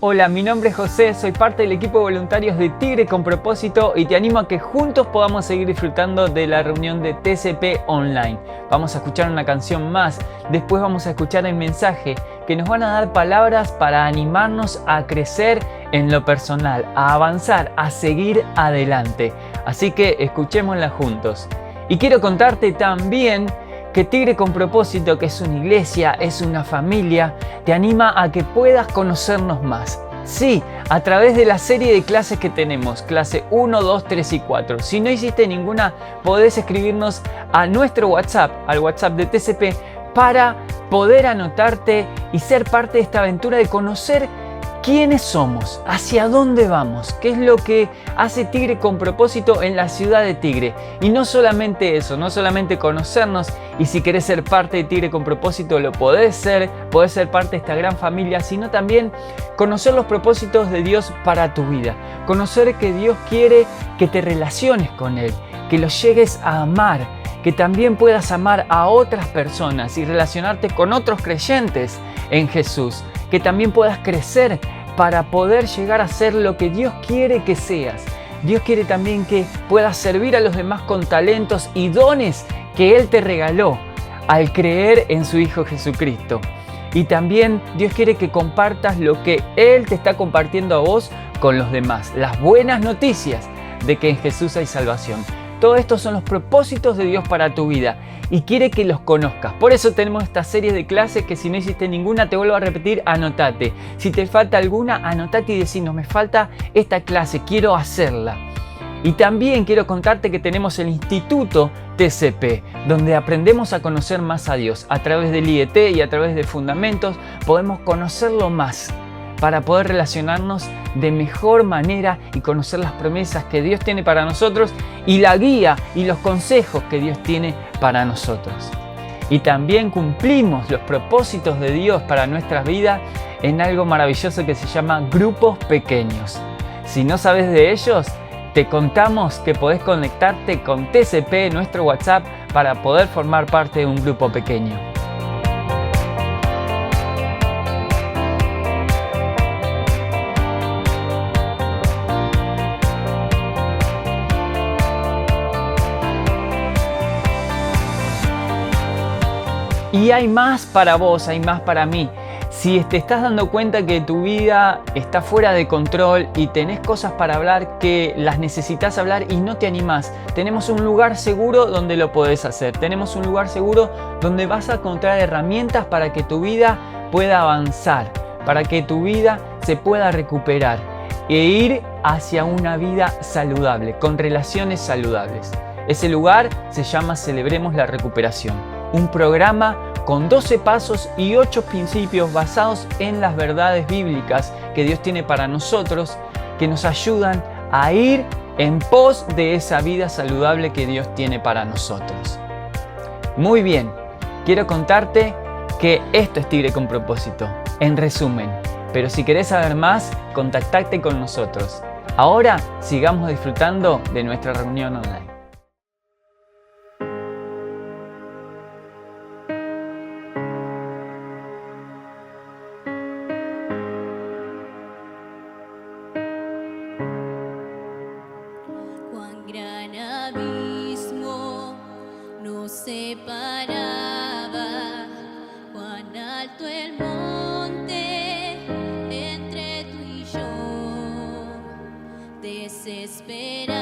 Hola, mi nombre es José, soy parte del equipo de voluntarios de Tigre con Propósito y te animo a que juntos podamos seguir disfrutando de la reunión de TCP Online. Vamos a escuchar una canción más, después vamos a escuchar el mensaje que nos van a dar palabras para animarnos a crecer en lo personal, a avanzar, a seguir adelante. Así que escuchémosla juntos. Y quiero contarte también que Tigre con Propósito, que es una iglesia, es una familia, te anima a que puedas conocernos más. Sí, a través de la serie de clases que tenemos, clase 1, 2, 3 y 4. Si no hiciste ninguna, podés escribirnos a nuestro WhatsApp, al WhatsApp de TCP, para poder anotarte y ser parte de esta aventura de conocer quiénes somos, hacia dónde vamos, qué es lo que hace Tigre con Propósito en la ciudad de Tigre. Y no solamente eso, no solamente conocernos, y si querés ser parte de Tigre con Propósito lo podés ser parte de esta gran familia, sino también conocer los propósitos de Dios para tu vida, conocer que Dios quiere que te relaciones con Él, que lo llegues a amar, que también puedas amar a otras personas y relacionarte con otros creyentes en Jesús, que también puedas crecer para poder llegar a ser lo que Dios quiere que seas. Dios quiere también que puedas servir a los demás con talentos y dones que Él te regaló al creer en su Hijo Jesucristo. Y también Dios quiere que compartas lo que Él te está compartiendo a vos con los demás, las buenas noticias de que en Jesús hay salvación. Todo esto son los propósitos de Dios para tu vida y quiere que los conozcas. Por eso tenemos esta serie de clases que si no hiciste ninguna, te vuelvo a repetir, anotate. Si te falta alguna, anotate y decinos, me falta esta clase, quiero hacerla. Y también quiero contarte que tenemos el Instituto TCP, donde aprendemos a conocer más a Dios. A través del IET y a través de Fundamentos podemos conocerlo más, para poder relacionarnos de mejor manera y conocer las promesas que Dios tiene para nosotros y la guía y los consejos que Dios tiene para nosotros. Y también cumplimos los propósitos de Dios para nuestras vidas en algo maravilloso que se llama grupos pequeños. Si no sabes de ellos, te contamos que podés conectarte con TCP, nuestro WhatsApp, para poder formar parte de un grupo pequeño. Y hay más para vos, hay más para mí. Si te estás dando cuenta que tu vida está fuera de control y tenés cosas para hablar que las necesitas hablar y no te animás, tenemos un lugar seguro donde lo podés hacer. Tenemos un lugar seguro donde vas a encontrar herramientas para que tu vida pueda avanzar, para que tu vida se pueda recuperar e ir hacia una vida saludable, con relaciones saludables. Ese lugar se llama Celebremos la Recuperación. Un programa con 12 pasos y 8 principios basados en las verdades bíblicas que Dios tiene para nosotros, que nos ayudan a ir en pos de esa vida saludable que Dios tiene para nosotros. Muy bien, quiero contarte que esto es Tigre con Propósito, en resumen. Pero si querés saber más, contactate con nosotros. Ahora sigamos disfrutando de nuestra reunión online. Separaba cuán alto el monte entre tú y yo, desesperado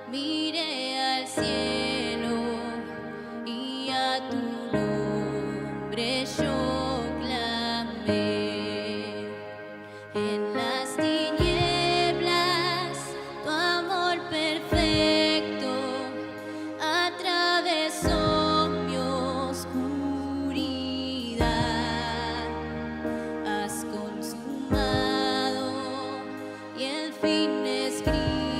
miré al cielo y a tu nombre yo clamé. En las tinieblas tu amor perfecto atravesó mi oscuridad. Has consumado y el fin escrito.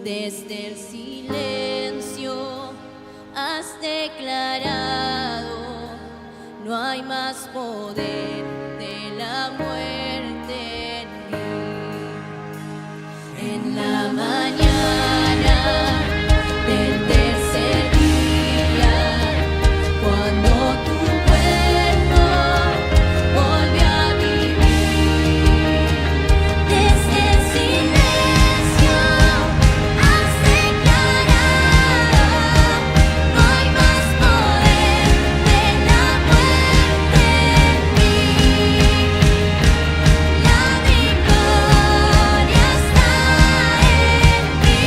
Desde el silencio has declarado, no hay más poder de la muerte en mí. En la mañana del tercer día, cuando tu cuerpo volvió a vivir, desde el silencio has declarado, no hay más poder de la muerte en mí. La victoria está en ti.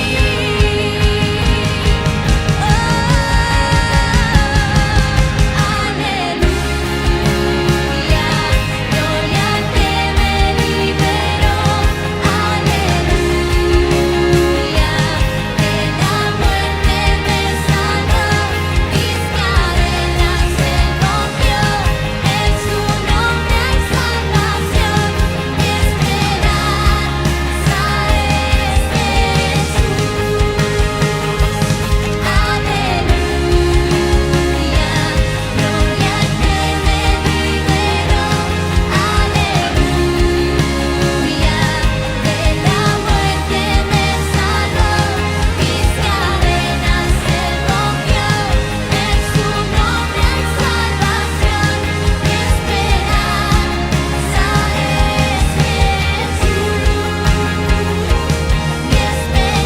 Aleluya, gloria al que me liberó. Aleluya, de la muerte me salvó, mis cadenas se rompió, en su nombre hay salvación, mi esperanza es Jesús. Aleluya, gloria al que me liberó. Aleluya, de la muerte me salvó, mis cadenas se rompió, en su nombre hay salvación, mi esperanza es Jesús. Mi esperanza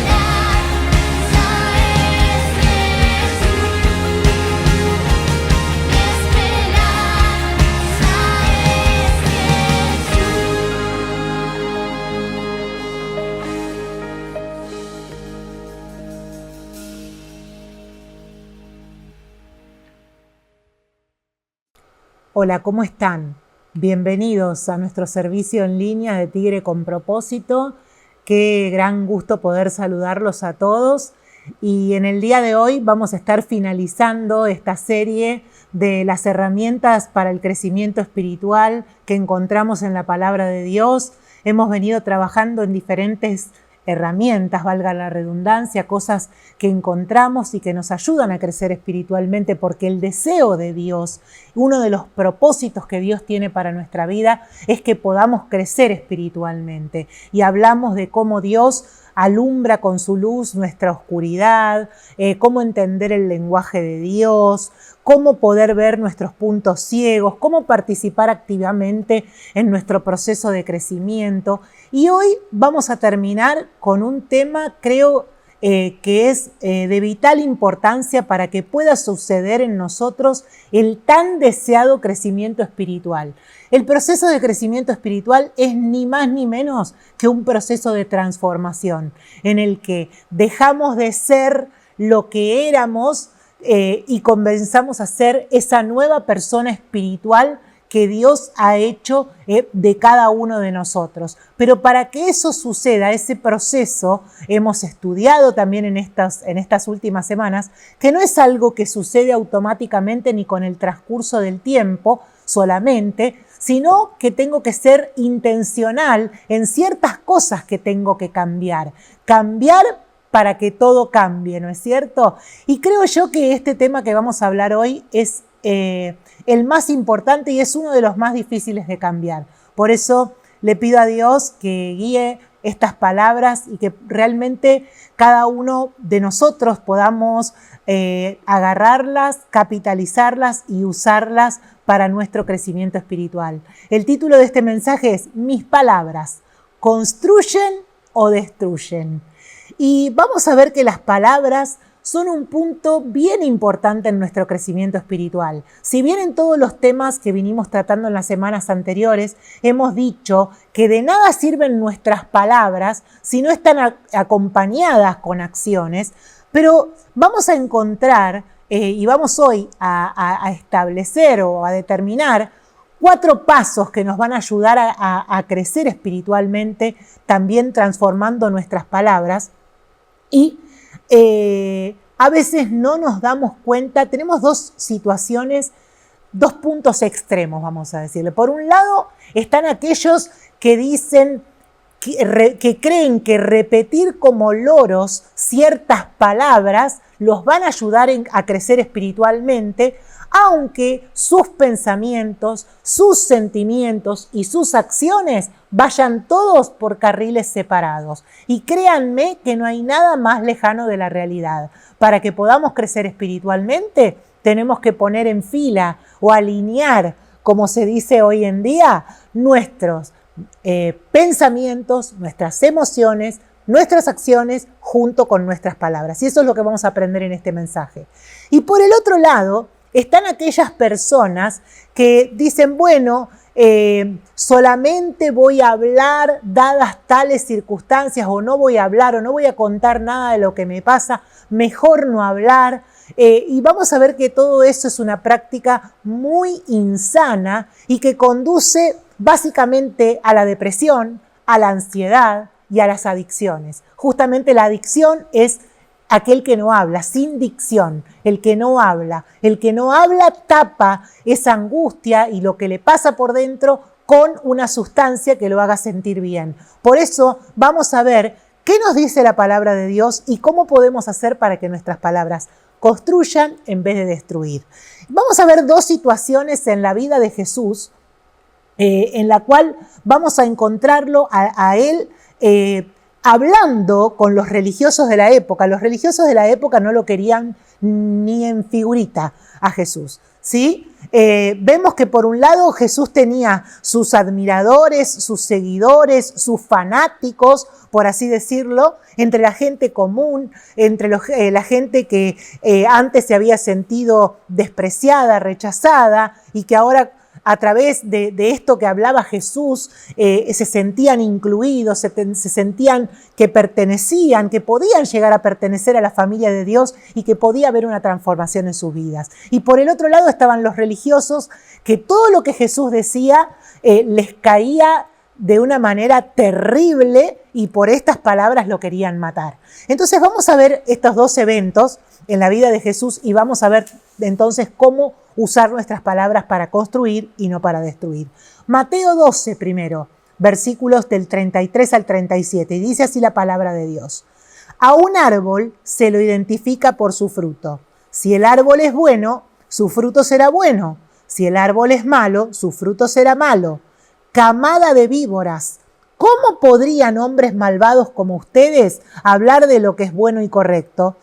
Hola, ¿cómo están? Bienvenidos a nuestro servicio en línea de Tigre con Propósito. Qué gran gusto poder saludarlos a todos. Y en el día de hoy vamos a estar finalizando esta serie de las herramientas para el crecimiento espiritual que encontramos en la Palabra de Dios. Hemos venido trabajando en diferentes herramientas, valga la redundancia, cosas que encontramos y que nos ayudan a crecer espiritualmente, porque el deseo de Dios, uno de los propósitos que Dios tiene para nuestra vida, es que podamos crecer espiritualmente. Y hablamos de cómo Dios alumbra con su luz nuestra oscuridad, cómo entender el lenguaje de Dios, cómo poder ver nuestros puntos ciegos, cómo participar activamente en nuestro proceso de crecimiento. Y hoy vamos a terminar con un tema, creo, que es de vital importancia para que pueda suceder en nosotros el tan deseado crecimiento espiritual. El proceso de crecimiento espiritual es ni más ni menos que un proceso de transformación en el que dejamos de ser lo que éramos y comenzamos a ser esa nueva persona espiritual que Dios ha hecho de cada uno de nosotros. Pero para que eso suceda, ese proceso, hemos estudiado también en estas últimas semanas, que no es algo que sucede automáticamente ni con el transcurso del tiempo solamente, sino que tengo que ser intencional en ciertas cosas que tengo que cambiar. Cambiar para que todo cambie, ¿no es cierto? Y creo yo que este tema que vamos a hablar hoy es el más importante y es uno de los más difíciles de cambiar. Por eso le pido a Dios que guíe estas palabras y que realmente cada uno de nosotros podamos agarrarlas, capitalizarlas y usarlas para nuestro crecimiento espiritual. El título de este mensaje es Mis palabras, ¿construyen o destruyen? Y vamos a ver que las palabras son un punto bien importante en nuestro crecimiento espiritual. Si bien en todos los temas que vinimos tratando en las semanas anteriores hemos dicho que de nada sirven nuestras palabras si no están acompañadas con acciones, pero vamos a encontrar y vamos hoy a establecer o a determinar 4 pasos que nos van a ayudar a crecer espiritualmente, también transformando nuestras palabras. Y a veces no nos damos cuenta, tenemos 2 situaciones, 2 puntos extremos, vamos a decirle. Por un lado, están aquellos que dicen que creen que repetir como loros ciertas palabras los van a ayudar a crecer espiritualmente, aunque sus pensamientos, sus sentimientos y sus acciones vayan todos por carriles separados. Y créanme que no hay nada más lejano de la realidad. Para que podamos crecer espiritualmente, tenemos que poner en fila o alinear, como se dice hoy en día, nuestros pensamientos, nuestras emociones, nuestras acciones junto con nuestras palabras. Y eso es lo que vamos a aprender en este mensaje. Y por el otro lado, están aquellas personas que dicen, bueno, solamente voy a hablar dadas tales circunstancias, o no voy a hablar, o no voy a contar nada de lo que me pasa, mejor no hablar. Y vamos a ver que todo eso es una práctica muy insana y que conduce básicamente a la depresión, a la ansiedad y a las adicciones. Justamente la adicción es aquel que no habla, sin dicción, el que no habla. El que no habla tapa esa angustia y lo que le pasa por dentro con una sustancia que lo haga sentir bien. Por eso vamos a ver qué nos dice la palabra de Dios y cómo podemos hacer para que nuestras palabras construyan en vez de destruir. Vamos a ver dos situaciones en la vida de Jesús en la cual vamos a encontrarlo a él hablando con los religiosos de la época. Los religiosos de la época no lo querían ni en figurita a Jesús, ¿sí? Vemos que por un lado Jesús tenía sus admiradores, sus seguidores, sus fanáticos, por así decirlo, entre la gente común, entre la gente que antes se había sentido despreciada, rechazada y que ahora a través de esto que hablaba Jesús, se sentían incluidos, se sentían que pertenecían, que podían llegar a pertenecer a la familia de Dios y que podía haber una transformación en sus vidas. Y por el otro lado estaban los religiosos, que todo lo que Jesús decía les caía de una manera terrible y por estas palabras lo querían matar. Entonces vamos a ver estos dos eventos en la vida de Jesús y vamos a ver entonces cómo usar nuestras palabras para construir y no para destruir. Mateo 12 primero, versículos del 33 al 37, y dice así la palabra de Dios. A un árbol se lo identifica por su fruto. Si el árbol es bueno, su fruto será bueno. Si el árbol es malo, su fruto será malo. Camada de víboras, ¿cómo podrían hombres malvados como ustedes hablar de lo que es bueno y correcto?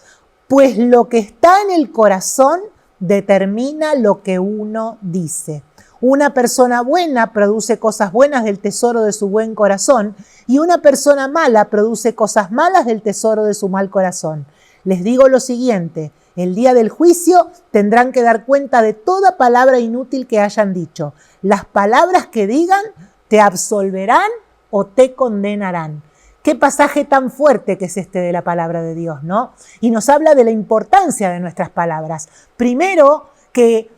Pues lo que está en el corazón determina lo que uno dice. Una persona buena produce cosas buenas del tesoro de su buen corazón y una persona mala produce cosas malas del tesoro de su mal corazón. Les digo lo siguiente, el día del juicio tendrán que dar cuenta de toda palabra inútil que hayan dicho. Las palabras que digan te absolverán o te condenarán. Qué pasaje tan fuerte que es este de la palabra de Dios, ¿no? Y nos habla de la importancia de nuestras palabras. Primero, que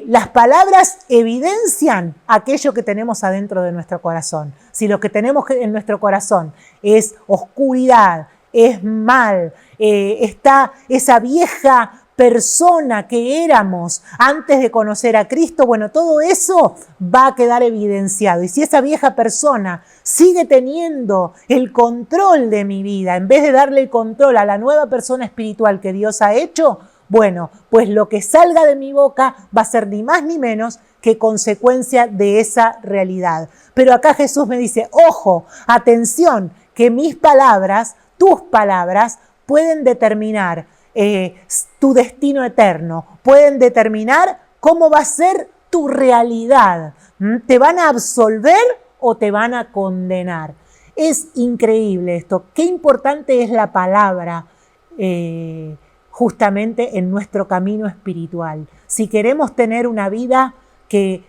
las palabras evidencian aquello que tenemos adentro de nuestro corazón. Si lo que tenemos en nuestro corazón es oscuridad, es mal, está esa vieja persona que éramos antes de conocer a Cristo, bueno, todo eso va a quedar evidenciado. Y si esa vieja persona sigue teniendo el control de mi vida, en vez de darle el control a la nueva persona espiritual que Dios ha hecho, bueno, pues lo que salga de mi boca va a ser ni más ni menos que consecuencia de esa realidad. Pero acá Jesús me dice, ojo, atención, que mis palabras, tus palabras, pueden determinar tu destino eterno, pueden determinar cómo va a ser tu realidad. ¿Te van a absolver o te van a condenar? Es increíble esto. Qué importante es la palabra justamente en nuestro camino espiritual. Si queremos tener una vida que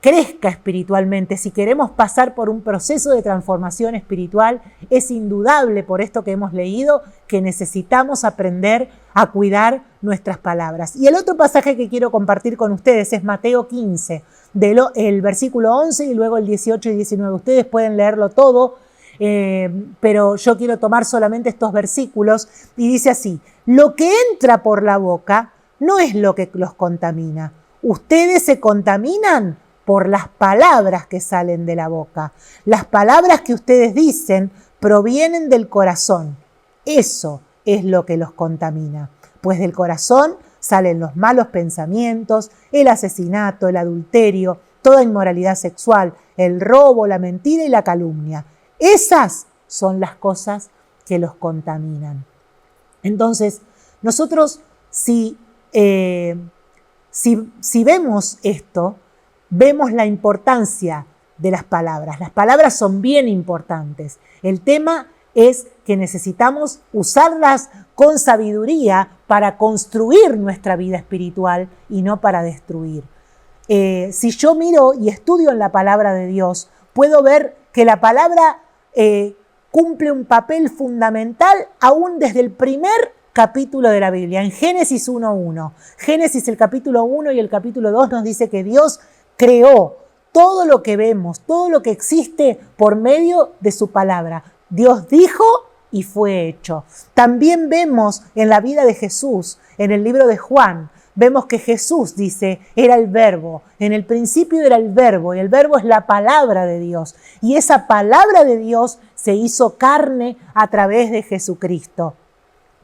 crezca espiritualmente, si queremos pasar por un proceso de transformación espiritual, es indudable por esto que hemos leído que necesitamos aprender a cuidar nuestras palabras. Y el otro pasaje que quiero compartir con ustedes es Mateo 15, el versículo 11 y luego el 18 y 19. Ustedes pueden leerlo todo, pero yo quiero tomar solamente estos versículos y dice así, lo que entra por la boca no es lo que los contamina. Ustedes se contaminan por las palabras que salen de la boca. Las palabras que ustedes dicen provienen del corazón. Eso es lo que los contamina, pues del corazón salen los malos pensamientos, el asesinato, el adulterio, toda inmoralidad sexual, el robo, la mentira y la calumnia. Esas son las cosas que los contaminan. Entonces, nosotros si vemos esto, vemos la importancia de las palabras. Las palabras son bien importantes. El tema es que necesitamos usarlas con sabiduría para construir nuestra vida espiritual y no para destruir. Si yo miro y estudio en la palabra de Dios, puedo ver que la palabra cumple un papel fundamental aún desde el primer capítulo de la Biblia, en Génesis 1:1. Génesis, el capítulo 1 y el capítulo 2 nos dice que Dios creó todo lo que vemos, todo lo que existe por medio de su palabra. Dios dijo y fue hecho. También vemos en la vida de Jesús, en el libro de Juan, vemos que Jesús dice, era el verbo. En el principio era el verbo, y el verbo es la palabra de Dios. Y esa palabra de Dios se hizo carne a través de Jesucristo.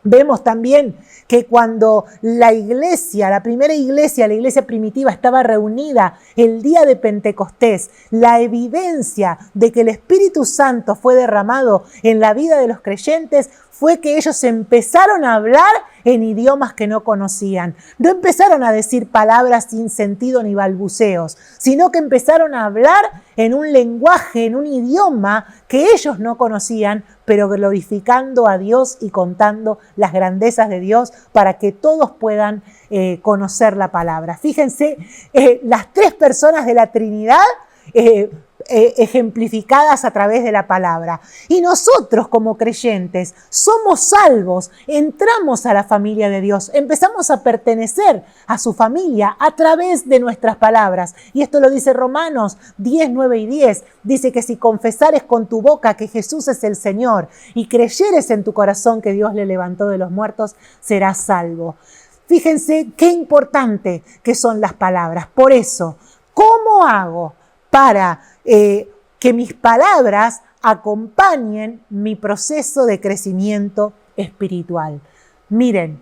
Vemos también que cuando la iglesia, la primera iglesia, la iglesia primitiva estaba reunida el día de Pentecostés, la evidencia de que el Espíritu Santo fue derramado en la vida de los creyentes fue que ellos empezaron a hablar en idiomas que no conocían. No empezaron a decir palabras sin sentido ni balbuceos, sino que empezaron a hablar en un lenguaje, en un idioma que ellos no conocían, pero glorificando a Dios y contando las grandezas de Dios para que todos puedan conocer la palabra. Fíjense, las tres personas de la Trinidad ejemplificadas a través de la palabra. Y nosotros como creyentes somos salvos, entramos a la familia de Dios, empezamos a pertenecer a su familia a través de nuestras palabras. Y esto lo dice Romanos 10, 9 y 10. Dice que si confesares con tu boca que Jesús es el Señor y creyeres en tu corazón que Dios le levantó de los muertos, serás salvo. Fíjense qué importante que son las palabras. Por eso, ¿cómo hago para que mis palabras acompañen mi proceso de crecimiento espiritual? Miren,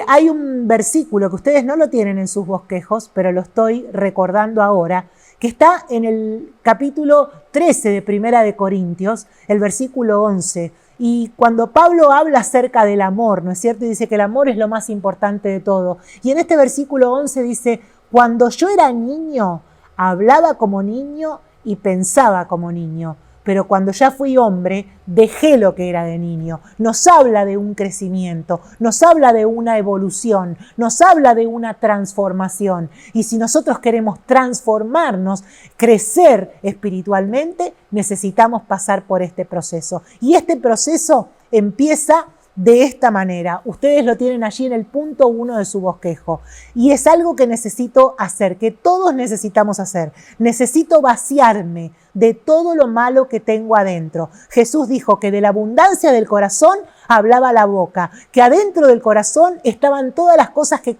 hay un versículo que ustedes no lo tienen en sus bosquejos, pero lo estoy recordando ahora, que está en el capítulo 13 de Primera de Corintios, el versículo 11. Y cuando Pablo habla acerca del amor, ¿no es cierto? Y dice que el amor es lo más importante de todo. Y en este versículo 11 dice, cuando yo era niño, hablaba como niño y pensaba como niño, pero cuando ya fui hombre, dejé lo que era de niño. Nos habla de un crecimiento, nos habla de una evolución, nos habla de una transformación. Y si nosotros queremos transformarnos, crecer espiritualmente, necesitamos pasar por este proceso. Y este proceso empieza de esta manera. Ustedes lo tienen allí en el punto 1 de su bosquejo. Y es algo que necesito hacer, que todos necesitamos hacer. Necesito vaciarme de todo lo malo que tengo adentro. Jesús dijo que de la abundancia del corazón hablaba la boca, que adentro del corazón estaban todas las cosas que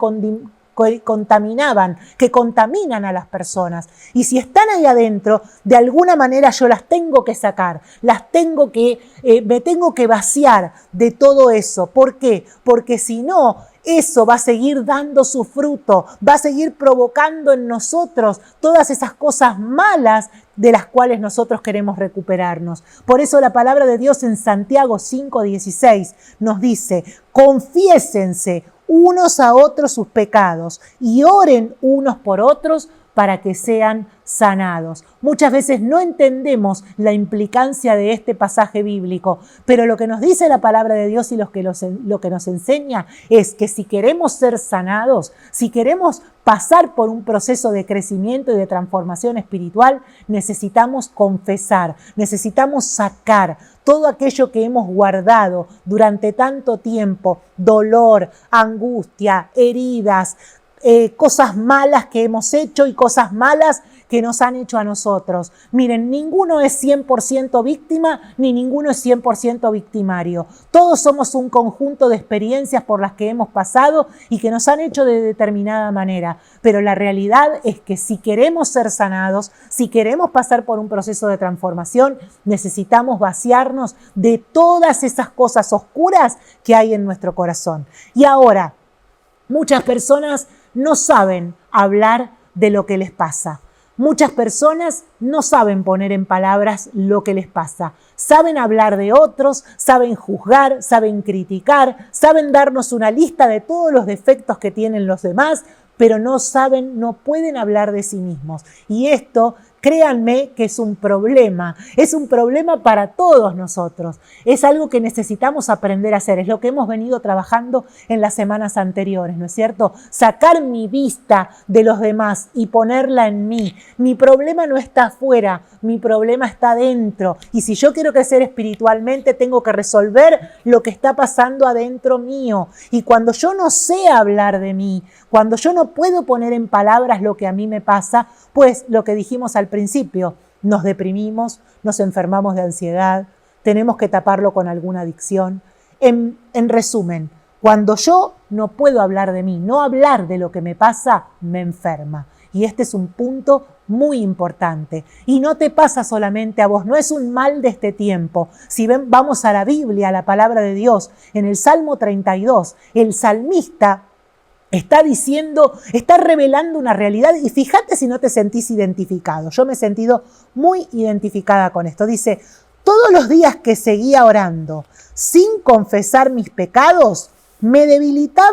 contaminaban, que contaminan a las personas. Y si están ahí adentro, de alguna manera yo las tengo que sacar, me tengo que vaciar de todo eso. ¿Por qué? Porque si no, eso va a seguir dando su fruto, va a seguir provocando en nosotros todas esas cosas malas de las cuales nosotros queremos recuperarnos. Por eso la palabra de Dios en Santiago 5:16 nos dice, confiésense unos a otros sus pecados y oren unos por otros para que sean sanados. Muchas veces no entendemos la implicancia de este pasaje bíblico, pero lo que nos dice la palabra de Dios y lo que nos enseña es que si queremos ser sanados, si queremos pasar por un proceso de crecimiento y de transformación espiritual, necesitamos confesar, necesitamos sacar todo aquello que hemos guardado durante tanto tiempo, dolor, angustia, heridas, cosas malas que hemos hecho y cosas malas que nos han hecho a nosotros. Miren, ninguno es 100% víctima ni ninguno es 100% victimario. Todos somos un conjunto de experiencias por las que hemos pasado y que nos han hecho de determinada manera. Pero la realidad es que si queremos ser sanados, si queremos pasar por un proceso de transformación, necesitamos vaciarnos de todas esas cosas oscuras que hay en nuestro corazón. Y ahora, muchas personas no saben hablar de lo que les pasa. Muchas personas no saben poner en palabras lo que les pasa. Saben hablar de otros, saben juzgar, saben criticar, saben darnos una lista de todos los defectos que tienen los demás, pero no pueden hablar de sí mismos. Y esto, créanme que es un problema para todos nosotros. Es algo que necesitamos aprender a hacer, es lo que hemos venido trabajando en las semanas anteriores, ¿no es cierto? Sacar mi vista de los demás y ponerla en mí. Mi problema no está afuera, mi problema está adentro. Y si yo quiero crecer espiritualmente, tengo que resolver lo que está pasando adentro mío. Y cuando yo no sé hablar de mí, cuando yo no puedo poner en palabras lo que a mí me pasa, pues lo que dijimos al principio, nos deprimimos, nos enfermamos de ansiedad, tenemos que taparlo con alguna adicción. En resumen, cuando yo no puedo hablar de mí, no hablar de lo que me pasa, me enferma. Y este es un punto muy importante. Y no te pasa solamente a vos, no es un mal de este tiempo. Si vamos a la Biblia, a la palabra de Dios, en el Salmo 32, el salmista está diciendo, está revelando una realidad y fíjate si no te sentís identificado. Yo me he sentido muy identificada con esto. Dice, todos los días que seguía orando sin confesar mis pecados, me debilitaba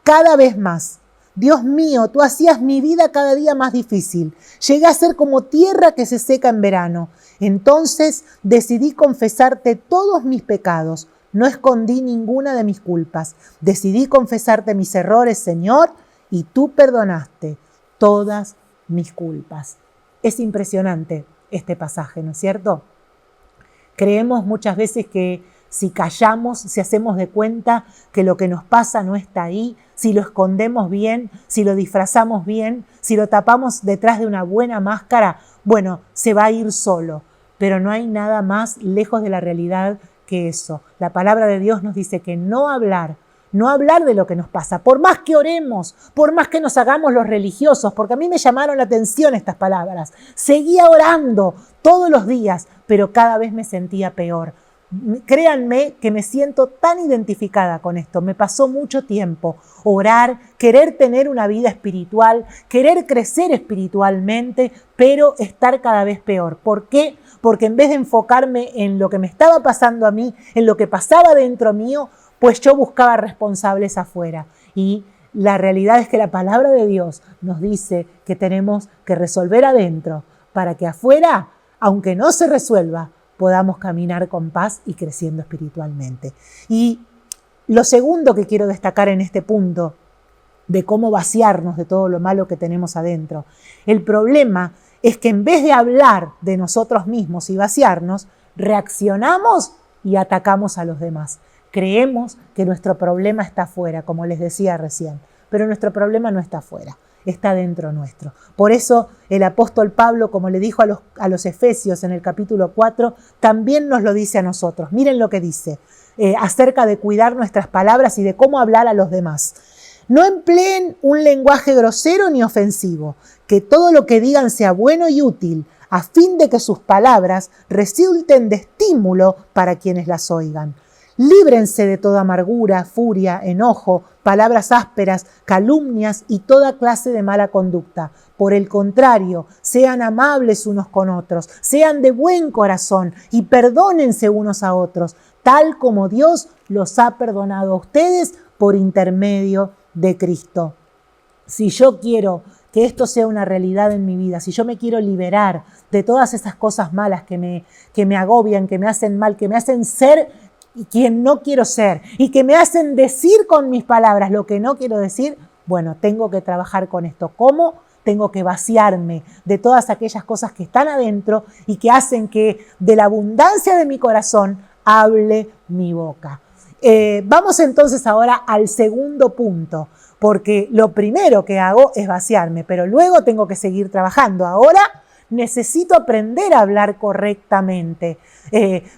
cada vez más. Dios mío, tú hacías mi vida cada día más difícil. Llegué a ser como tierra que se seca en verano. Entonces decidí confesarte todos mis pecados. No escondí ninguna de mis culpas. Decidí confesarte mis errores, Señor, y tú perdonaste todas mis culpas. Es impresionante este pasaje, ¿no es cierto? Creemos muchas veces que si callamos, si hacemos de cuenta que lo que nos pasa no está ahí, si lo escondemos bien, si lo disfrazamos bien, si lo tapamos detrás de una buena máscara, bueno, se va a ir solo. Pero no hay nada más lejos de la realidad que eso. La palabra de Dios nos dice que no hablar de lo que nos pasa, por más que oremos, por más que nos hagamos los religiosos, porque a mí me llamaron la atención estas palabras. Seguía orando todos los días, pero cada vez me sentía peor. Créanme que me siento tan identificada con esto. Me pasó mucho tiempo orar, querer tener una vida espiritual, querer crecer espiritualmente, pero estar cada vez peor. ¿Por qué? Porque en vez de enfocarme en lo que me estaba pasando a mí, en lo que pasaba dentro mío, pues yo buscaba responsables afuera. Y la realidad es que la palabra de Dios nos dice que tenemos que resolver adentro para que afuera, aunque no se resuelva, podamos caminar con paz y creciendo espiritualmente. Y lo segundo que quiero destacar en este punto de cómo vaciarnos de todo lo malo que tenemos adentro, el problema es que en vez de hablar de nosotros mismos y vaciarnos, reaccionamos y atacamos a los demás. Creemos que nuestro problema está afuera, como les decía recién, pero nuestro problema no está afuera, está dentro nuestro. Por eso el apóstol Pablo, como le dijo a los Efesios en el capítulo 4, también nos lo dice a nosotros. Miren lo que dice acerca de cuidar nuestras palabras y de cómo hablar a los demás. No empleen un lenguaje grosero ni ofensivo, que todo lo que digan sea bueno y útil, a fin de que sus palabras resulten de estímulo para quienes las oigan. Líbrense de toda amargura, furia, enojo, palabras ásperas, calumnias y toda clase de mala conducta. Por el contrario, sean amables unos con otros, sean de buen corazón y perdónense unos a otros, tal como Dios los ha perdonado a ustedes por intermedio de Cristo. Si yo quiero que esto sea una realidad en mi vida, si yo me quiero liberar de todas esas cosas malas que me agobian, que me hacen mal, que me hacen ser quien no quiero ser y que me hacen decir con mis palabras lo que no quiero decir, bueno, tengo que trabajar con esto. ¿Cómo? Tengo que vaciarme de todas aquellas cosas que están adentro y que hacen que de la abundancia de mi corazón hable mi boca. Vamos entonces ahora al segundo punto. porque lo primero que hago es vaciarme, pero luego tengo que seguir trabajando. Ahora necesito aprender a hablar correctamente.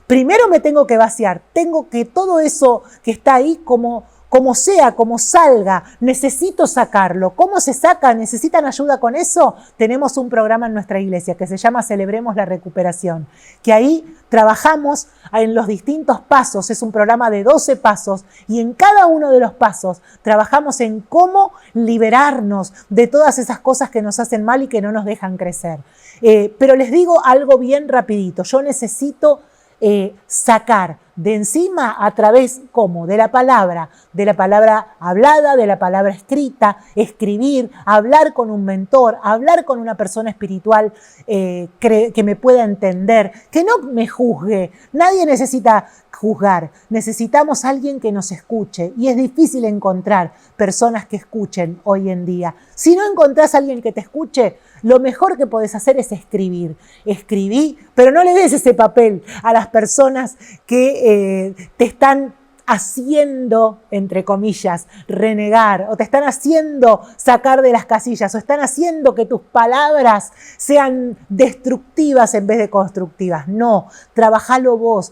Primero me tengo que vaciar, tengo que todo eso que está ahí como sea, como salga, necesito sacarlo. ¿Cómo se saca? ¿Necesitan ayuda con eso? Tenemos un programa en nuestra iglesia que se llama Celebremos la Recuperación, que ahí trabajamos en los distintos pasos. Es un programa de 12 pasos y en cada uno de los pasos trabajamos en cómo liberarnos de todas esas cosas que nos hacen mal y que no nos dejan crecer. Pero les digo algo bien rapidito. Yo necesito sacar de encima a través, ¿cómo? De la palabra hablada, de la palabra escrita, escribir, hablar con un mentor, hablar con una persona espiritual que me pueda entender, que no me juzgue. Nadie necesita juzgar, necesitamos a alguien que nos escuche y es difícil encontrar personas que escuchen hoy en día. Si no encontrás a alguien que te escuche, lo mejor que podés hacer es escribir. Escribí, pero no le des ese papel a las personas que te están haciendo, entre comillas, renegar, o te están haciendo sacar de las casillas, o están haciendo que tus palabras sean destructivas en vez de constructivas. No, trabajalo vos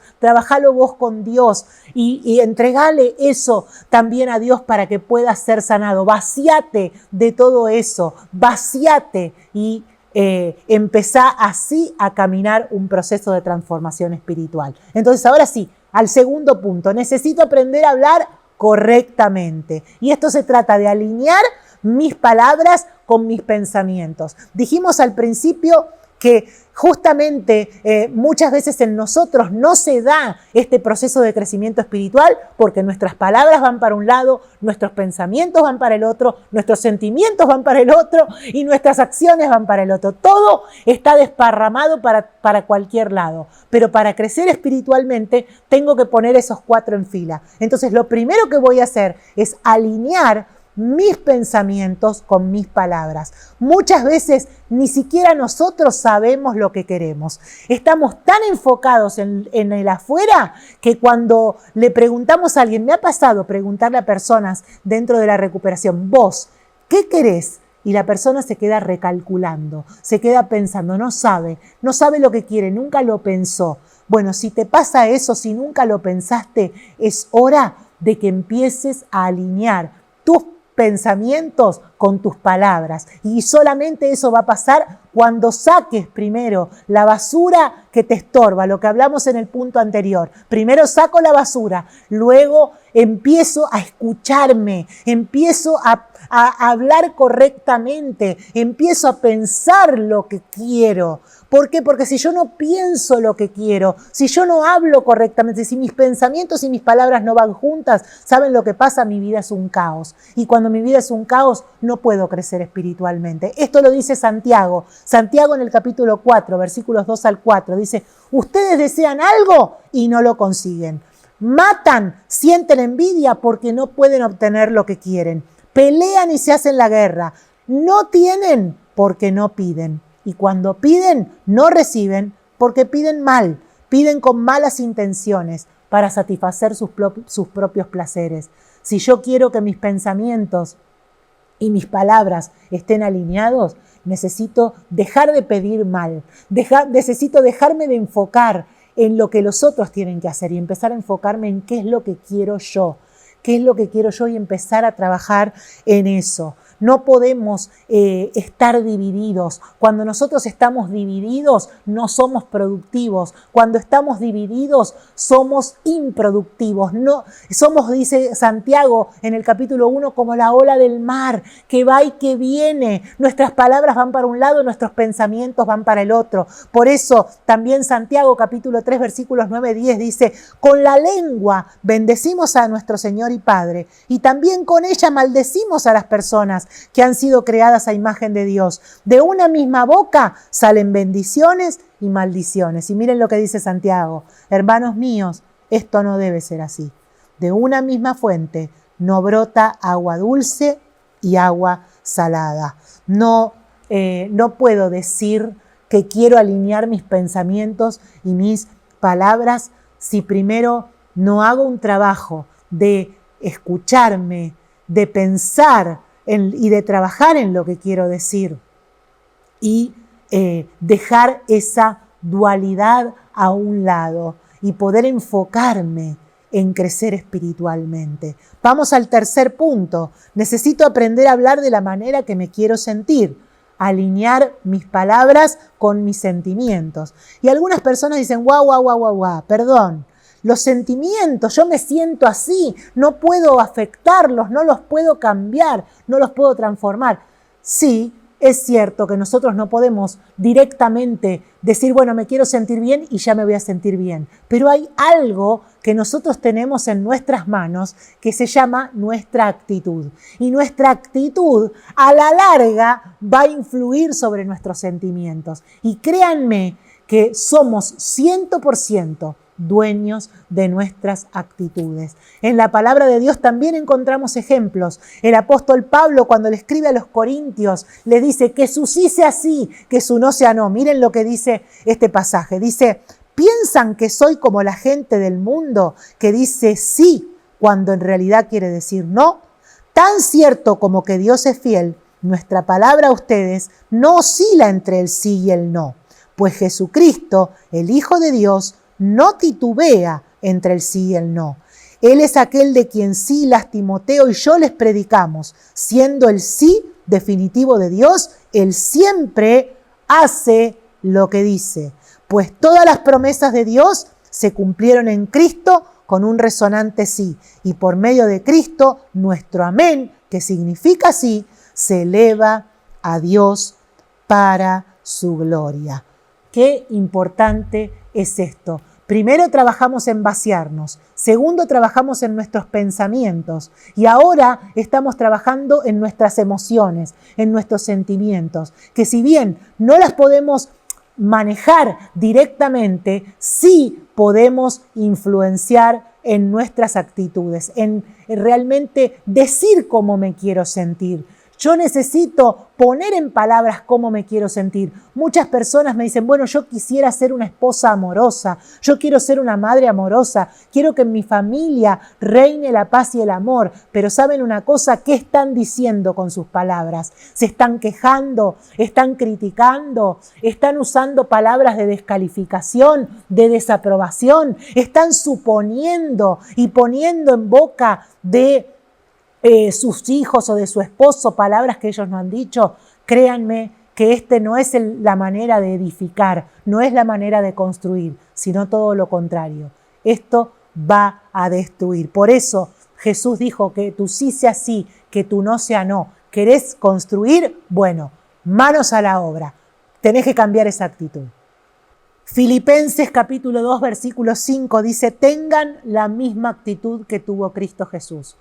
con Dios y entregale eso también a Dios para que puedas ser sanado. Vaciate de todo eso, vaciate y empezá así a caminar un proceso de transformación espiritual. Entonces, ahora sí, al segundo punto, necesito aprender a hablar correctamente. Y esto se trata de alinear mis palabras con mis pensamientos. Dijimos al principio que justamente muchas veces en nosotros no se da este proceso de crecimiento espiritual porque nuestras palabras van para un lado, nuestros pensamientos van para el otro, nuestros sentimientos van para el otro y nuestras acciones van para el otro. Todo está desparramado para cualquier lado. Pero para crecer espiritualmente tengo que poner esos 4 en fila. Entonces lo primero que voy a hacer es alinear mis pensamientos con mis palabras. Muchas veces ni siquiera nosotros sabemos lo que queremos. Estamos tan enfocados en el afuera que cuando le preguntamos a alguien, me ha pasado preguntarle a personas dentro de la recuperación, vos, ¿qué querés? Y la persona se queda recalculando, se queda pensando, no sabe lo que quiere, nunca lo pensó. Bueno, si te pasa eso, si nunca lo pensaste, es hora de que empieces a alinear tus pensamientos con tus palabras. Y solamente eso va a pasar cuando saques primero la basura que te estorba, lo que hablamos en el punto anterior. Primero saco la basura, luego empiezo a escucharme, empiezo a hablar correctamente, empiezo a pensar lo que quiero. ¿Por qué? Porque si yo no pienso lo que quiero, si yo no hablo correctamente, si mis pensamientos y mis palabras no van juntas, ¿saben lo que pasa? Mi vida es un caos. Y cuando mi vida es un caos, no puedo crecer espiritualmente. Esto lo dice Santiago. Santiago en el capítulo 4, versículos 2 al 4, dice, ustedes desean algo y no lo consiguen. Matan, sienten envidia porque no pueden obtener lo que quieren. Pelean y se hacen la guerra. No tienen porque no piden. Y cuando piden, no reciben porque piden mal, piden con malas intenciones para satisfacer sus propios placeres. Si yo quiero que mis pensamientos y mis palabras estén alineados, necesito dejar de pedir mal, necesito dejarme de enfocar en lo que los otros tienen que hacer y empezar a enfocarme en qué es lo que quiero yo. ¿Qué es lo que quiero yo? Y empezar a trabajar en eso. No podemos estar divididos. Cuando nosotros estamos divididos, no somos productivos. Cuando estamos divididos, somos improductivos. No, somos, dice Santiago en el capítulo 1, como la ola del mar, que va y que viene. Nuestras palabras van para un lado, nuestros pensamientos van para el otro. Por eso también Santiago capítulo 3, versículos 9 y 10 dice, con la lengua bendecimos a nuestro Señor y Padre, y también con ella maldecimos a las personas que han sido creadas a imagen de Dios. De una misma boca salen bendiciones y maldiciones. Y miren lo que dice Santiago. Hermanos míos, esto no debe ser así. De una misma fuente no brota agua dulce y agua salada. No puedo decir que quiero alinear mis pensamientos y mis palabras si primero no hago un trabajo de escucharme, de pensar y de trabajar en lo que quiero decir y dejar esa dualidad a un lado y poder enfocarme en crecer espiritualmente. Vamos al tercer punto. Necesito aprender a hablar de la manera que me quiero sentir, alinear mis palabras con mis sentimientos. Y algunas personas dicen, guau, perdón, los sentimientos, yo me siento así, no puedo afectarlos, no los puedo cambiar, no los puedo transformar. Sí, es cierto que nosotros no podemos directamente decir, bueno, me quiero sentir bien y ya me voy a sentir bien. Pero hay algo que nosotros tenemos en nuestras manos que se llama nuestra actitud. Y nuestra actitud a la larga va a influir sobre nuestros sentimientos. Y créanme que somos 100% dueños de nuestras actitudes. En la palabra de Dios también encontramos ejemplos. El apóstol Pablo, cuando le escribe a los corintios, le dice que su sí sea sí, que su no sea no. Miren lo que dice este pasaje. Dice, ¿piensan que soy como la gente del mundo que dice sí cuando en realidad quiere decir no? Tan cierto como que Dios es fiel, nuestra palabra a ustedes no oscila entre el sí y el no, pues Jesucristo, el Hijo de Dios, no titubea entre el sí y el no. Él es aquel de quien Silas, Timoteo y yo les predicamos, siendo el sí definitivo de Dios, Él siempre hace lo que dice, pues todas las promesas de Dios se cumplieron en Cristo con un resonante sí, y por medio de Cristo, nuestro amén, que significa sí, se eleva a Dios para su gloria. Qué importante es esto. Primero trabajamos en vaciarnos, segundo trabajamos en nuestros pensamientos y ahora estamos trabajando en nuestras emociones, en nuestros sentimientos, que si bien no las podemos manejar directamente, sí podemos influenciar en nuestras actitudes, en realmente decir cómo me quiero sentir. Yo necesito poner en palabras cómo me quiero sentir. Muchas personas me dicen, bueno, yo quisiera ser una esposa amorosa, yo quiero ser una madre amorosa, quiero que en mi familia reine la paz y el amor. Pero ¿saben una cosa? ¿Qué están diciendo con sus palabras? Se están quejando, están criticando, están usando palabras de descalificación, de desaprobación, están suponiendo y poniendo en boca de sus hijos o de su esposo palabras que ellos no han dicho. Créanme que no es la manera de edificar, no es la manera de construir, sino todo lo contrario. Esto va a destruir. Por eso Jesús dijo que tu sí sea sí, que tu no sea no. ¿Querés construir? Bueno, manos a la obra. Tenés que cambiar esa actitud. Filipenses capítulo 2, versículo 5 dice, tengan la misma actitud que tuvo Cristo Jesús.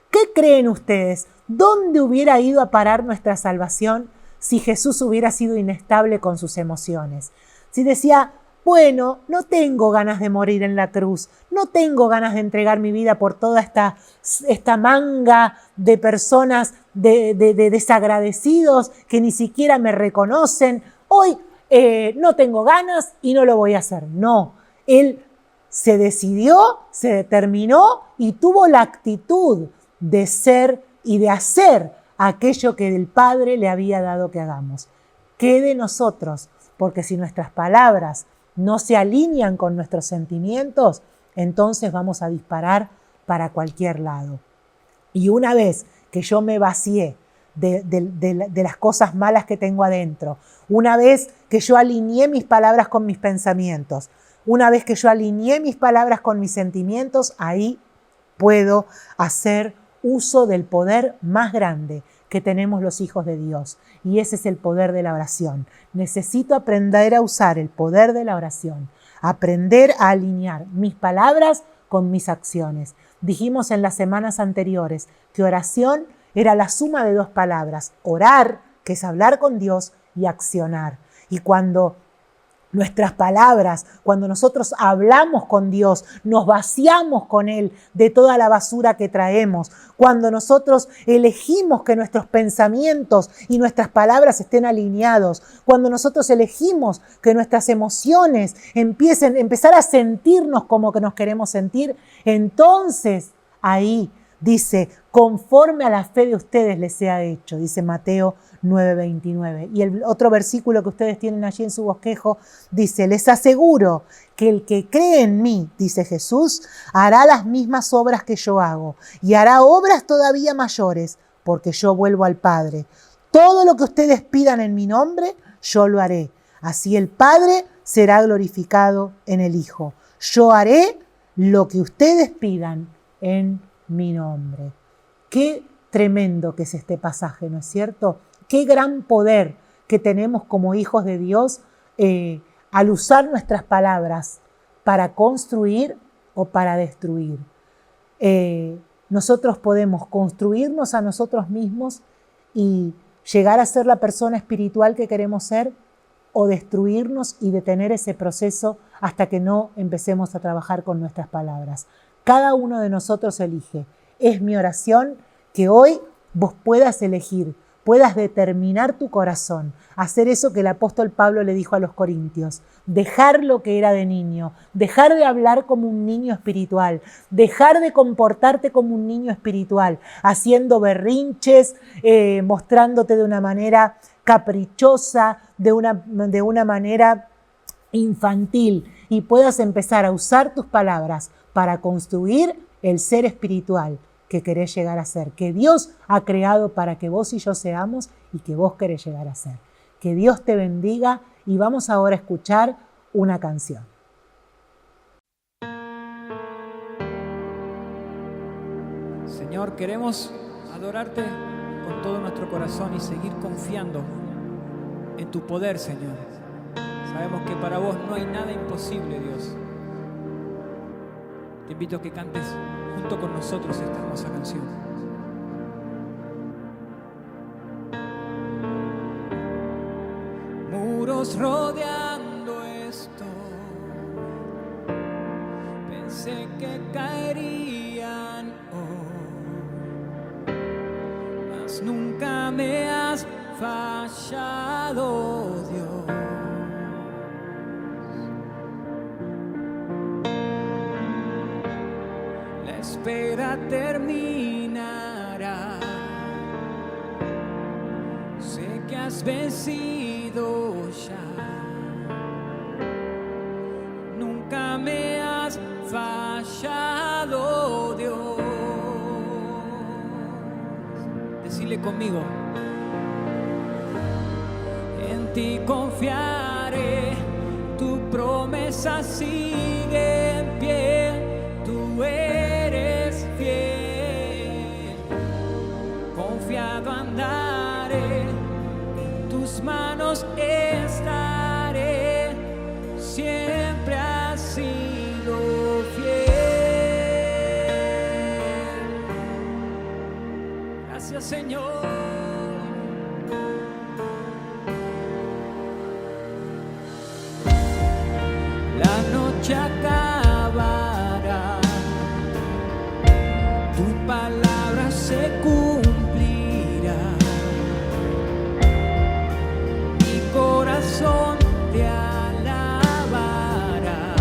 ¿Qué creen ustedes? ¿Dónde hubiera ido a parar nuestra salvación si Jesús hubiera sido inestable con sus emociones? Si decía, bueno, no tengo ganas de morir en la cruz, no tengo ganas de entregar mi vida por toda esta manga de personas, de desagradecidos que ni siquiera me reconocen. Hoy no tengo ganas y no lo voy a hacer. No, Él se decidió, se determinó y tuvo la actitud de ser y de hacer aquello que el Padre le había dado que hagamos. ¿Qué de nosotros? Porque si nuestras palabras no se alinean con nuestros sentimientos, entonces vamos a disparar para cualquier lado. Y una vez que yo me vacié de las cosas malas que tengo adentro, una vez que yo alineé mis palabras con mis pensamientos, una vez que yo alineé mis palabras con mis sentimientos, ahí puedo hacer uso del poder más grande que tenemos los hijos de Dios. Y ese es el poder de la oración. Necesito aprender a usar el poder de la oración, aprender a alinear mis palabras con mis acciones. Dijimos en las semanas anteriores que oración era la suma de dos palabras, orar, que es hablar con Dios, y accionar. Y cuando nuestras palabras, cuando nosotros hablamos con Dios, nos vaciamos con Él de toda la basura que traemos, cuando nosotros elegimos que nuestros pensamientos y nuestras palabras estén alineados, cuando nosotros elegimos que nuestras emociones empezar a sentirnos como que nos queremos sentir, entonces ahí Dice, conforme a la fe de ustedes les sea hecho, dice Mateo 9:29. Y el otro versículo que ustedes tienen allí en su bosquejo dice, les aseguro que el que cree en mí, dice Jesús, hará las mismas obras que yo hago y hará obras todavía mayores, porque yo vuelvo al Padre. Todo lo que ustedes pidan en mi nombre, yo lo haré. Así el Padre será glorificado en el Hijo. Yo haré lo que ustedes pidan en mi nombre. Qué tremendo que es este pasaje, ¿no es cierto? Qué gran poder que tenemos como hijos de Dios al usar nuestras palabras para construir o para destruir. Nosotros podemos construirnos a nosotros mismos y llegar a ser la persona espiritual que queremos ser, o destruirnos y detener ese proceso hasta que no empecemos a trabajar con nuestras palabras. Cada uno de nosotros elige. Es mi oración que hoy vos puedas elegir, puedas determinar tu corazón, hacer eso que el apóstol Pablo le dijo a los corintios, dejar lo que era de niño, dejar de hablar como un niño espiritual, dejar de comportarte como un niño espiritual, haciendo berrinches, mostrándote de una manera caprichosa, de una manera infantil, y puedas empezar a usar tus palabras para construir el ser espiritual que querés llegar a ser, que Dios ha creado para que vos y yo seamos y que vos querés llegar a ser. Que Dios te bendiga y vamos ahora a escuchar una canción. Señor, queremos adorarte con todo nuestro corazón y seguir confiando en tu poder, Señor. Sabemos que para vos no hay nada imposible, Dios. Te invito a que cantes junto con nosotros esta hermosa canción. Muros rodeando esto, pensé que caerían hoy, mas nunca me has fallado, Dios. La espera terminará. Sé que has vencido ya. Nunca me has fallado, Dios. Decile conmigo. En ti confiaré, tu promesa sigue en pie, tú eres fiel. Confiado andaré, en tus manos estaré, siempre has sido fiel. Gracias, Señor. La noche acabará, tu palabra se cumplirá. Mi corazón te alabará.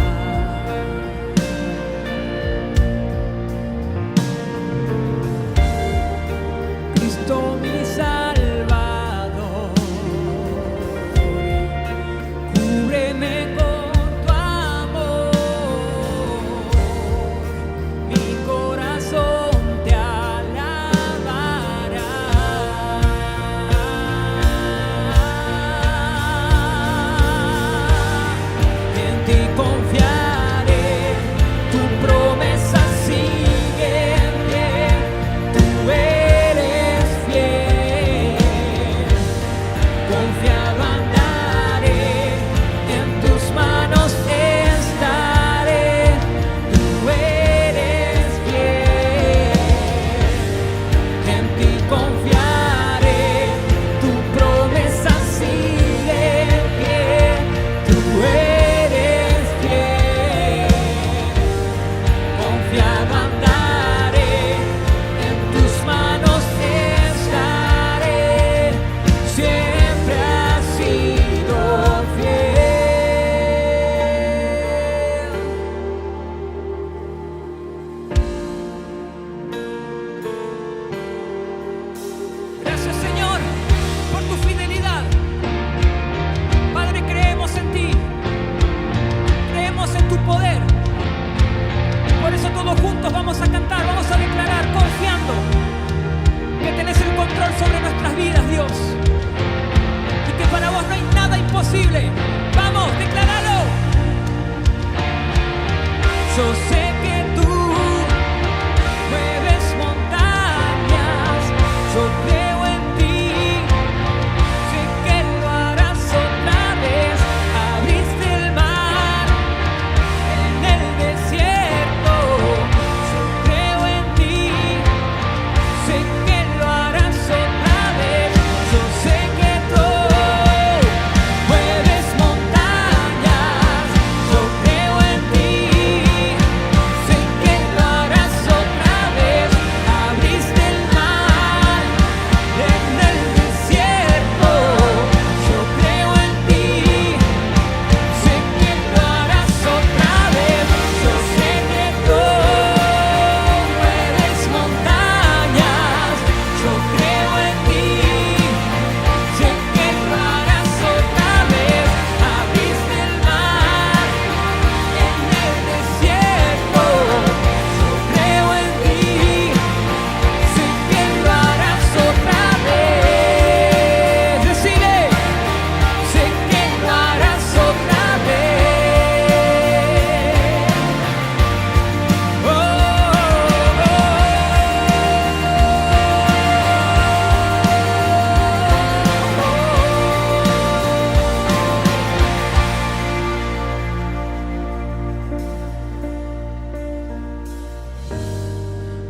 Cristo mi Salvador, cúbreme con mi corazón te alabará.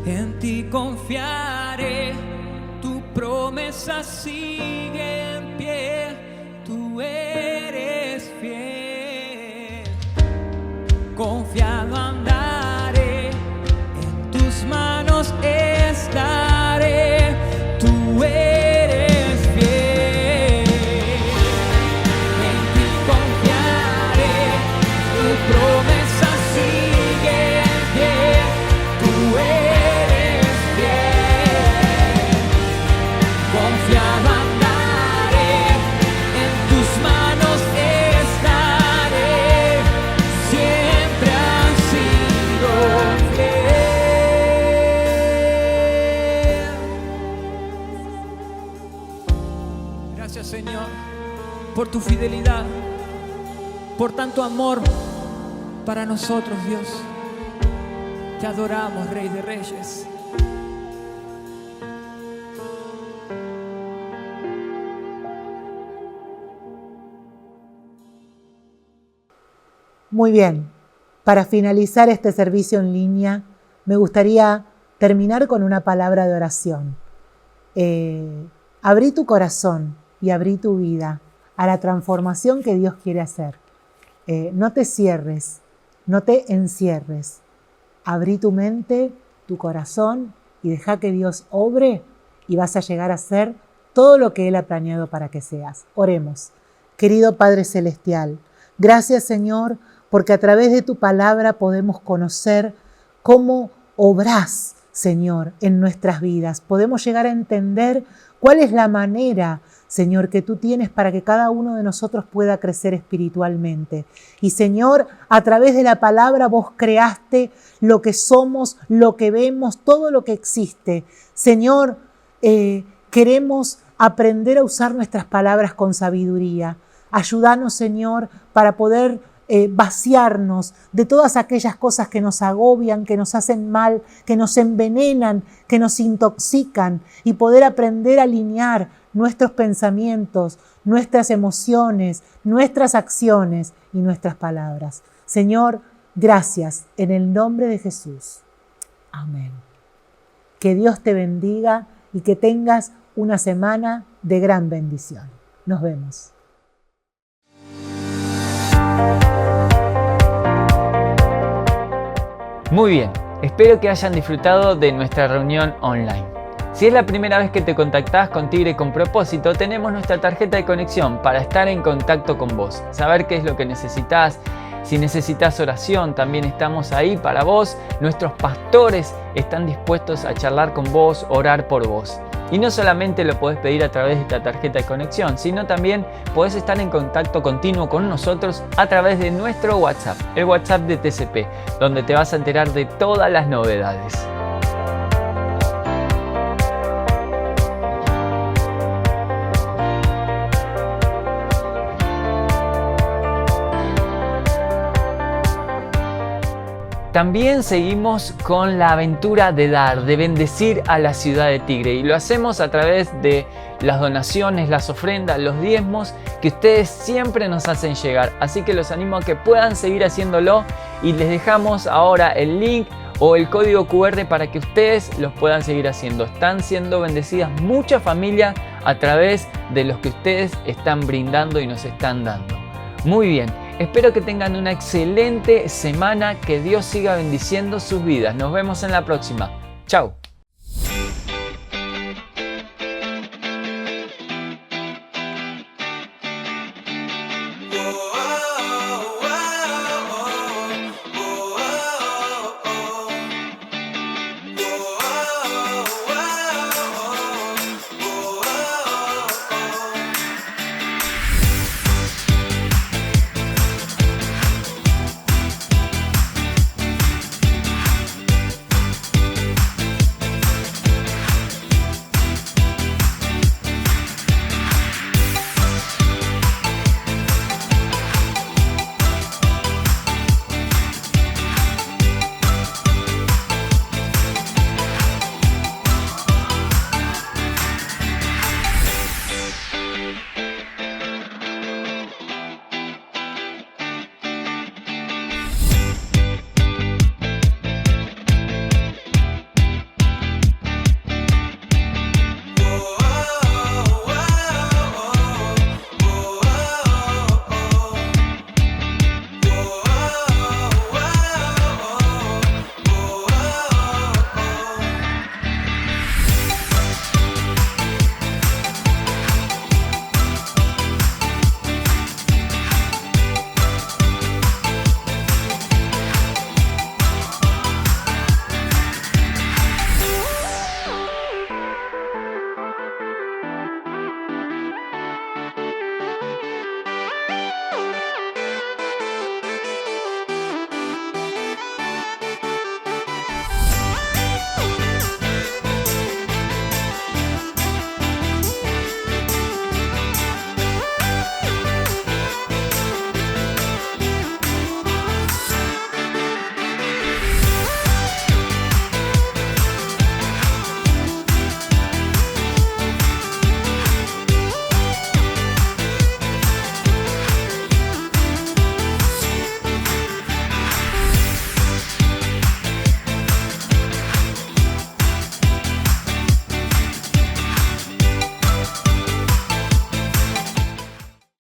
En ti confiaré, tu promesa sigue en pie, tú eres fiel. Confiado andaré, en tus manos estaré, tú eres fiel. En ti confiaré, tu promesa sigue en pie, tú eres fiel. Confiado andaré, en tus manos estaré, siempre has sido fiel. Gracias, Señor, por tu fidelidad, por tanto amor para nosotros, Dios. Te adoramos, Rey de Reyes. Muy bien, para finalizar este servicio en línea, me gustaría terminar con una palabra de oración. Abrí tu corazón y abrí tu vida a la transformación que Dios quiere hacer. No te cierres, no te encierres. Abrí tu mente, tu corazón y deja que Dios obre y vas a llegar a ser todo lo que Él ha planeado para que seas. Oremos. Querido Padre Celestial, gracias, Señor, porque a través de tu palabra podemos conocer cómo obrás, Señor, en nuestras vidas. Podemos llegar a entender cuál es la manera, Señor, que tú tienes para que cada uno de nosotros pueda crecer espiritualmente. Y, Señor, a través de la palabra vos creaste lo que somos, lo que vemos, todo lo que existe. Señor, queremos aprender a usar nuestras palabras con sabiduría. Ayúdanos, Señor, para poder vaciarnos de todas aquellas cosas que nos agobian, que nos hacen mal, que nos envenenan, que nos intoxican y poder aprender a alinear nuestros pensamientos, nuestras emociones, nuestras acciones y nuestras palabras. Señor, gracias en el nombre de Jesús. Amén. Que Dios te bendiga y que tengas una semana de gran bendición. Nos vemos. Muy bien, espero que hayan disfrutado de nuestra reunión online. Si es la primera vez que te contactás con Tigre con Propósito, tenemos nuestra tarjeta de conexión para estar en contacto con vos, saber qué es lo que necesitas. Si necesitas oración, también estamos ahí para vos. Nuestros pastores están dispuestos a charlar con vos, orar por vos. Y no solamente lo podés pedir a través de esta tarjeta de conexión, sino también podés estar en contacto continuo con nosotros a través de nuestro WhatsApp, el WhatsApp de TCP, donde te vas a enterar de todas las novedades. También seguimos con la aventura de dar, de bendecir a la ciudad de Tigre, y lo hacemos a través de las donaciones, las ofrendas, los diezmos que ustedes siempre nos hacen llegar. Así que los animo a que puedan seguir haciéndolo y les dejamos ahora el link o el código QR para que ustedes los puedan seguir haciendo. Están siendo bendecidas muchas familias a través de los que ustedes están brindando y nos están dando. Muy bien. Espero que tengan una excelente semana, que Dios siga bendiciendo sus vidas. Nos vemos en la próxima. Chao.